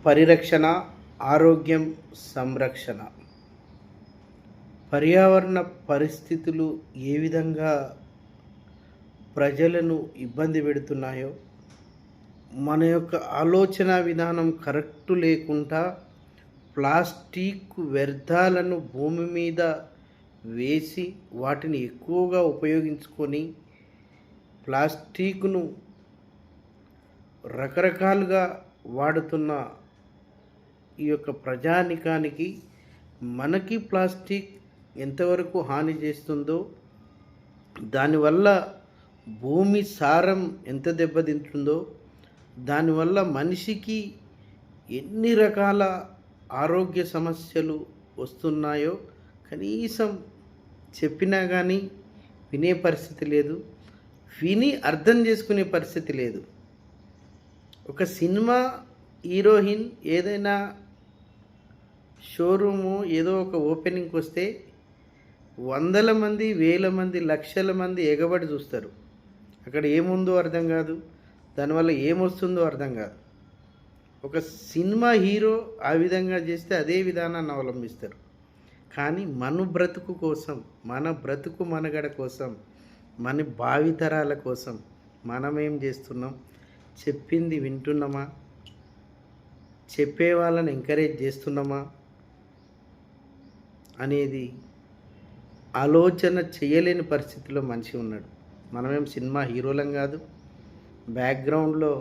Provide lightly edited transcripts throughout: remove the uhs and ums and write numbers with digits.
పరిరక్షణ, ఆరోగ్యం, సంరక్షణ. పర్యావరణ పరిస్థితులు ఏ విధంగా ప్రజలను ఇబ్బంది పెడుతున్నాయో, మన యొక్క ఆలోచన విధానం కరెక్టు లేకుండా ప్లాస్టిక్ వ్యర్థాలను భూమి మీద వేసి వాటిని ఎక్కువగా ఉపయోగించుకొని ప్లాస్టిక్ను రకరకాలుగా వాడుతున్న ఈ యొక్క ప్రజానికానికి మనకి ప్లాస్టిక్ ఎంతవరకు హాని చేస్తుందో, దానివల్ల భూమి సారం ఎంత దెబ్బతింటుందో, దానివల్ల మనిషికి ఎన్ని రకాల ఆరోగ్య సమస్యలు వస్తున్నాయో కనీసం చెప్పినా కానీ వినే పరిస్థితి లేదు, విని అర్థం చేసుకునే పరిస్థితి లేదు. ఒక సినిమా హీరోయిన్ ఏదైనా షోరూము ఏదో ఒక ఓపెనింగ్కి వస్తే వందల మంది, వేల మంది, లక్షల మంది ఎగబడి చూస్తారు. అక్కడ ఏముందో అర్థం కాదు, దానివల్ల ఏమొస్తుందో అర్థం కాదు. ఒక సినిమా హీరో ఆ విధంగా చేస్తే అదే విధానాన్ని అవలంబిస్తారు. కానీ మన బ్రతుకు కోసం, మన బ్రతుకు మనగడ కోసం, మన భావితరాల కోసం మనం ఏం చేస్తున్నాం? చెప్పింది వింటున్నామా? చెప్పే వాళ్ళని ఎంకరేజ్ చేస్తున్నామా అనేది ఆలోచన చేయలేని పరిస్థితిలో మనిషి ఉన్నాడు. మనమేం సినిమా హీరోలం కాదు, బ్యాక్గ్రౌండ్లో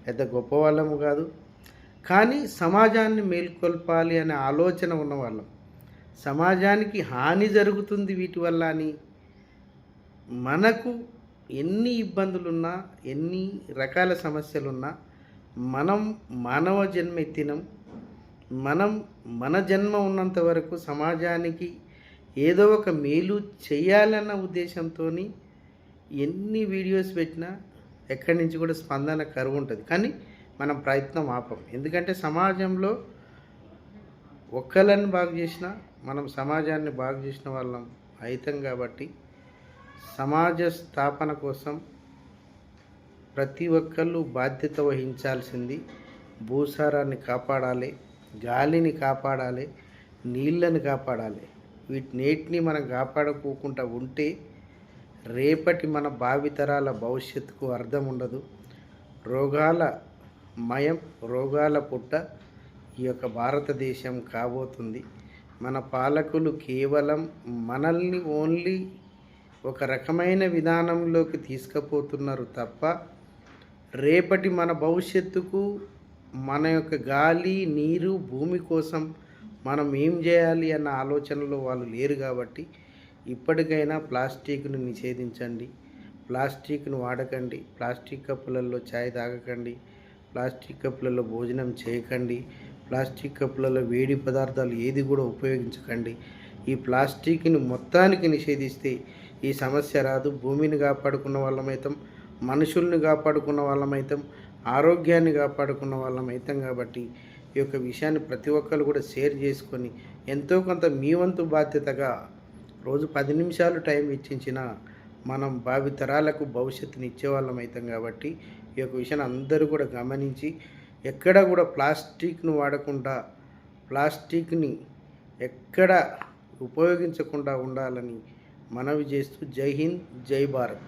పెద్ద గొప్ప వాళ్ళము కాదు, కానీ సమాజాన్ని మేల్కొల్పాలి అనే ఆలోచన ఉన్నవాళ్ళం. సమాజానికి హాని జరుగుతుంది వీటి వల్ల అని మనకు ఎన్ని ఇబ్బందులున్నా, ఎన్ని రకాల సమస్యలున్నా మనం మానవ జన్మ ఎత్తినం. మనం మన జన్మ ఉన్నంత వరకు సమాజానికి ఏదో ఒక మేలు చేయాలన్న ఉద్దేశంతో ఎన్ని వీడియోస్ పెట్టినా ఎక్కడి నుంచి కూడా స్పందన కరువు ఉంటుంది. కానీ మనం ప్రయత్నం ఆపం. ఎందుకంటే సమాజంలో ఒక్కళ్ళని బాగు చేసినా మనం సమాజాన్ని బాగు చేసిన వాళ్ళం అవుతాం. కాబట్టి సమాజ స్థాపన కోసం ప్రతి ఒక్కళ్ళు బాధ్యత వహించాల్సింది. భూసారాన్ని కాపాడాలి, గాలిని కాపాడాలి, నీళ్ళని కాపాడాలి. వీటినేటిని మనం కాపాడుకోకుండా ఉంటే రేపటి మన భావితరాల భవిష్యత్తుకు అర్థం ఉండదు. రోగాల మయం, రోగాల పుట్ట ఈ యొక్క భారతదేశం కాబోతుంది. మన పాలకులు కేవలం మనల్ని ఓన్లీ ఒక రకమైన విధానంలోకి తీసుకుపోతున్నారు తప్ప రేపటి మన భవిష్యత్తుకు, మన యొక్క గాలి, నీరు, భూమి కోసం మనం ఏం చేయాలి అన్న ఆలోచనలో వాళ్ళు లేరు. కాబట్టి ఇప్పటికైనా ప్లాస్టిక్ను నిషేధించండి, ప్లాస్టిక్ను వాడకండి, ప్లాస్టిక్ కప్పులలో ఛాయ్ తాగకండి, ప్లాస్టిక్ కప్పులలో భోజనం చేయకండి, ప్లాస్టిక్ కప్పులలో వేడి పదార్థాలు ఏది కూడా ఉపయోగించకండి. ఈ ప్లాస్టిక్ని మొత్తానికి నిషేధిస్తే ఈ సమస్య రాదు. భూమిని కాపాడుకున్న వాళ్ళమైతాం, మనుషుల్ని కాపాడుకున్న వాళ్ళమైతాం, ఆరోగ్యాన్ని కాపాడుకున్న వాళ్ళమైతాం. కాబట్టి ఈ యొక్క విషయాన్ని ప్రతి ఒక్కరు కూడా షేర్ చేసుకొని ఎంతో కొంత మీ వంతు బాధ్యతగా రోజు 10 నిమిషాలు టైం వెచ్చించిన మనం భావితరాలకు భవిష్యత్తుని ఇచ్చేవాళ్ళం అవుతాం. కాబట్టి ఈ యొక్క విషయాన్ని అందరూ కూడా గమనించి ఎక్కడ కూడా ప్లాస్టిక్ను వాడకుండా, ప్లాస్టిక్ని ఎక్కడ ఉపయోగించకుండా ఉండాలని మనవి చేస్తూ జై హింద్, జై భారత్.